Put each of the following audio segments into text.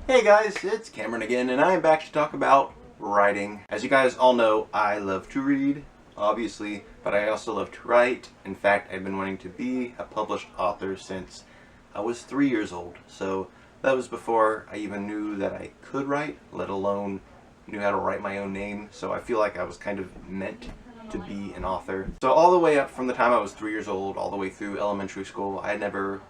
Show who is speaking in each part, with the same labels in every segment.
Speaker 1: Hey guys, it's Cameron again, and I am back to talk about writing. As you guys all know, I love to read, obviously, but I also love to write. In fact, I've been wanting to be a published author since I was 3 years old. So that was before I even knew that I could write, let alone knew how to write my own name. So I feel like I was kind of meant to be an author. So all the way up from the time I was 3 years old, all the way through elementary school, I had never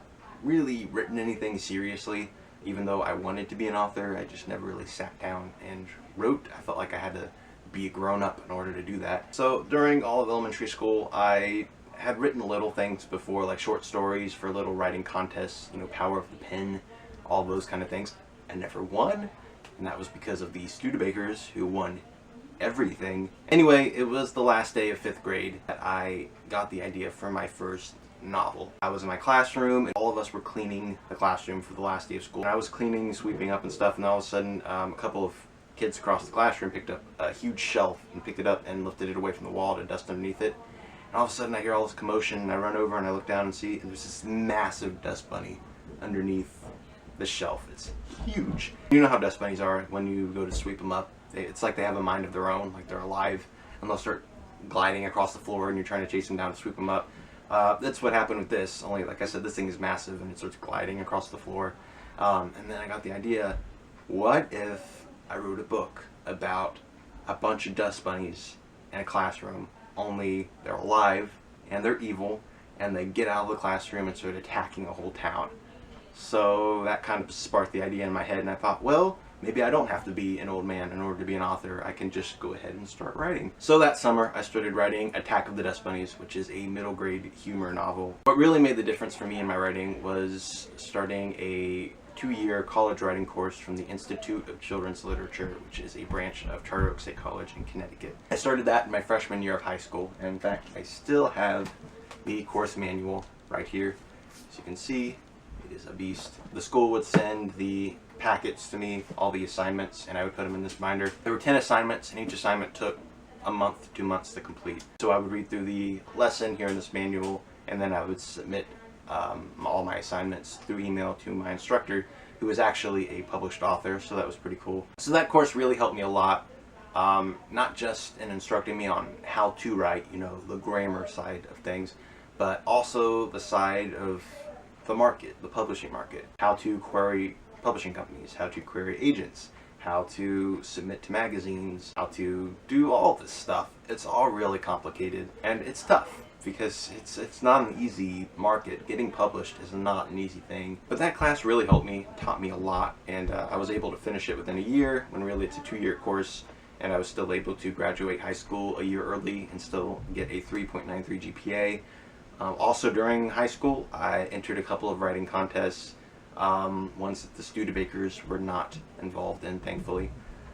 Speaker 1: really written anything seriously. Even though I wanted to be an author, I just never really sat down and wrote. I felt like I had to be a grown-up in order to do that. So during all of elementary school, I had written little things before, like short stories for little writing contests, Power of the Pen, all those kind of things. I never won, and that was because of the Studebakers, who won everything. Anyway, it was the last day of 5th grade that I got the idea for my first novel. I was in my classroom and all of us were cleaning the classroom for the last day of school. And I was cleaning, sweeping up and stuff, and all of a sudden a couple of kids across the classroom picked up a huge shelf and picked it up and lifted it away from the wall to dust underneath it. And all of a sudden I hear all this commotion and I run over and I look down and see there's this massive dust bunny underneath the shelf. It's huge. You know how dust bunnies are when you go to sweep them up. It's like they have a mind of their own, like they're alive, and they'll start gliding across the floor and you're trying to chase them down to sweep them up. That's what happened with this, only like I said, this thing is massive and it starts gliding across the floor. And then I got the idea, what if I wrote a book about a bunch of dust bunnies in a classroom, only they're alive and they're evil and they get out of the classroom and start attacking a whole town. So that kind of sparked the idea in my head, and I thought, well, maybe I don't have to be an old man in order to be an author. I can just go ahead and start writing. So that summer, I started writing Attack of the Dust Bunnies, which is a middle grade humor novel. What really made the difference for me in my writing was starting a 2-year college writing course from the Institute of Children's Literature, which is a branch of Charter Oak State College in Connecticut. I started that in my freshman year of high school, and in fact, I still have the course manual right here. As you can see, it is a beast. The school would send the packets to me, all the assignments, and I would put them in this binder. There were 10 assignments, and each assignment took a month to 2 months to complete. So I would read through the lesson here in this manual, and then I would submit all my assignments through email to my instructor, who is actually a published author, so that was pretty cool. So that course really helped me a lot, not just in instructing me on how to write, the grammar side of things, but also the side of the market, the publishing market, how to query publishing companies, how to query agents, how to submit to magazines, how to do all this stuff. It's all really complicated and it's tough because it's not an easy market. Getting published is not an easy thing. But that class really helped me, taught me a lot, and I was able to finish it within a year when really it's a 2-year course, and I was still able to graduate high school a year early and still get a 3.93 GPA. Also during high school, I entered a couple of writing contests, ones that the Studebakers were not involved in, thankfully.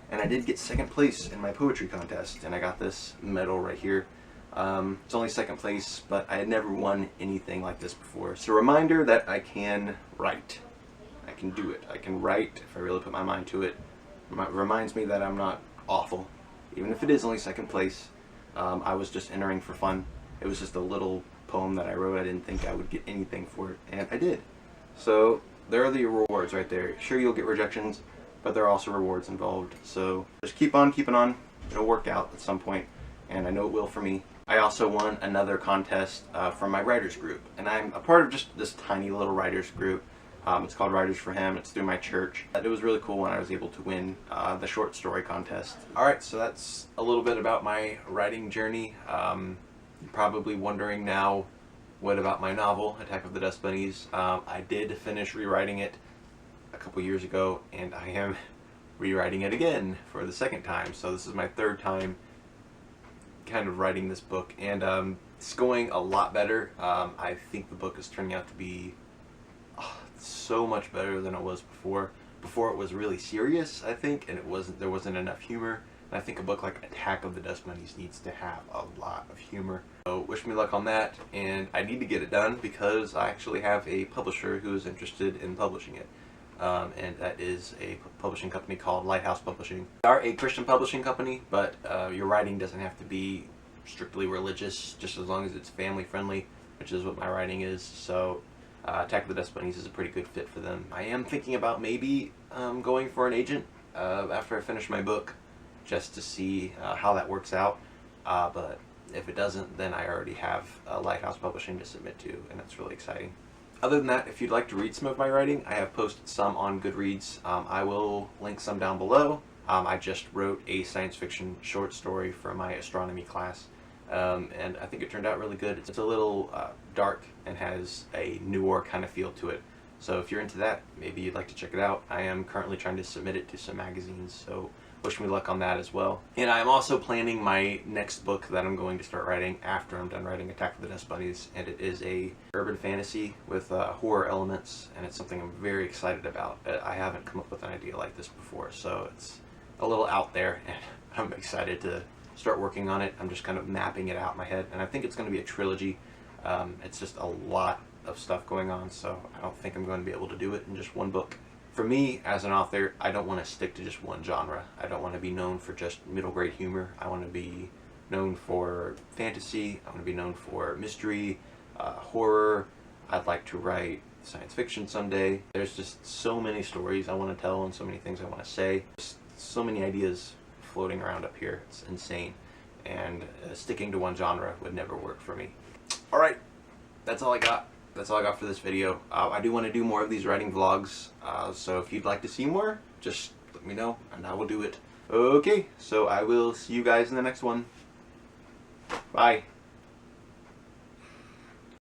Speaker 1: And I did get second place in my poetry contest, and I got this medal right here. It's only second place, but I had never won anything like this before. It's a reminder that I can write. I can do it. I can write if I really put my mind to it. It reminds me that I'm not awful. Even if it is only second place, I was just entering for fun. It was just a little poem that I wrote. I didn't think I would get anything for it, and I did. So there are the rewards right there. Sure, you'll get rejections, but there are also rewards involved. So just keep on keeping on. It'll work out at some point, and I know it will for me. I also won another contest from my writers group, and I'm a part of just this tiny little writers group. It's called Writers for Him. It's through my church. It was really cool when I was able to win the short story contest. Alright, so that's a little bit about my writing journey. You're probably wondering now, what about my novel, Attack of the Dust Bunnies? I did finish rewriting it a couple years ago, and I am rewriting it again for the second time. So this is my third time kind of writing this book, and it's going a lot better. I think the book is turning out to be so much better than it was before. Before it was really serious, I think, and there wasn't enough humor. And I think a book like Attack of the Dust Bunnies needs to have a lot of humor. So wish me luck on that, and I need to get it done because I actually have a publisher who is interested in publishing it. And that is a publishing company called Lighthouse Publishing. They are a Christian publishing company, but your writing doesn't have to be strictly religious, just as long as it's family friendly, which is what my writing is. So Attack of the Dust Bunnies is a pretty good fit for them. I am thinking about maybe going for an agent after I finish my book, just to see how that works out. But if it doesn't, then I already have Lighthouse Publishing to submit to, and that's really exciting. Other than that, if you'd like to read some of my writing, I have posted some on Goodreads. I will link some down below. I just wrote a science fiction short story for my astronomy class, and I think it turned out really good. It's a little dark and has a noir kind of feel to it. So if you're into that, maybe you'd like to check it out. I am currently trying to submit it to some magazines, so wish me luck on that as well. And I'm also planning my next book that I'm going to start writing after I'm done writing Attack of the Dust Bunnies, and it is a urban fantasy with horror elements, and it's something I'm very excited about. I haven't come up with an idea like this before, so it's a little out there, and I'm excited to start working on it. I'm just kind of mapping it out in my head, and I think it's going to be a trilogy. It's just a lot of stuff going on, so I don't think I'm going to be able to do it in just one book. For me, as an author, I don't want to stick to just one genre. I don't want to be known for just middle grade humor. I want to be known for fantasy. I want to be known for mystery, horror. I'd like to write science fiction someday. There's just so many stories I want to tell and so many things I want to say. Just so many ideas floating around up here. It's insane. And sticking to one genre would never work for me. Alright, that's all I got. That's all I got for this video. I do want to do more of these writing vlogs, so if you'd like to see more, just let me know and I will do it. Okay, so I will see you guys in the next one. Bye.